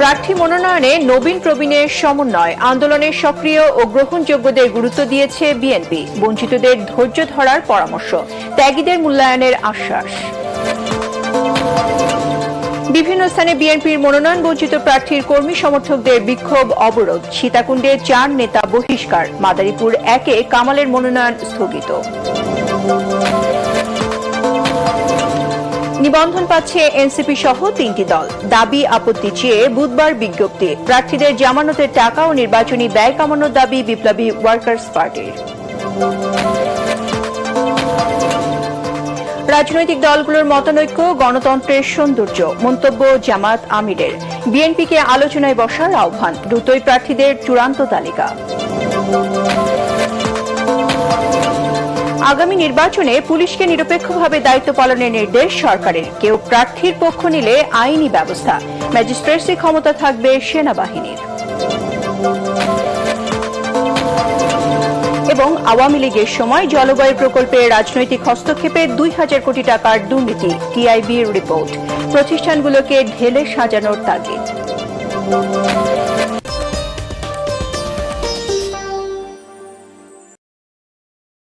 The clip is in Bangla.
প্রার্থী মনোনয়নে নবীন প্রবীণের সমন্বয়, আন্দোলনের সক্রিয় ও গ্রহণযোগ্যদের গুরুত্ব দিয়েছে বিএনপি। বঞ্চিতদের ধৈর্য ধরার পরামর্শ, ত্যাগীদের মূল্যায়নের আশ্বাস। বিভিন্ন স্থানে বিএনপির মনোনয়ন বঞ্চিত প্রার্থীর কর্মী সমর্থকদের বিক্ষোভ, অবরোধ। সীতাকুণ্ডে 4 নেতা বহিষ্কার, মাদারীপুর 1-এ কামালের মনোনয়ন স্থগিত। নিবন্ধন পাচ্ছে এনসিপি সহ 3টি দল। দাবি আপত্তি চেয়ে বুধবার বিজ্ঞপ্তি। প্রার্থীদের জামানতের টাকা ও নির্বাচনী ব্যয় কমানোর দাবি বিপ্লবী ওয়ার্কার্স পার্টির। রাজনৈতিক দলগুলোর মতানৈক্য গণতন্ত্রের সৌন্দর্য, মন্তব্য জামাত আমিরের। বিএনপিকে আলোচনায় বসার আহ্বান, দ্রুতই প্রার্থীদের চূড়ান্ত তালিকা। আগামী নির্বাচনে পুলিশকে নিরপেক্ষভাবে দায়িত্ব পালনের নির্দেশ সরকারের। কেউ প্রার্থীর পক্ষ নিলে আইনি ব্যবস্থা। ম্যাজিস্ট্রেসি ক্ষমতা থাকবে সেনাবাহিনীর। এবং আওয়ামী লীগের সময় জলবায়ু প্রকল্পে রাজনৈতিক হস্তক্ষেপে 2000 কোটি টাকার দুর্নীতি, টিআইবির রিপোর্ট। প্রতিষ্ঠানগুলোকে ঢেলে সাজানোর তাগিদ।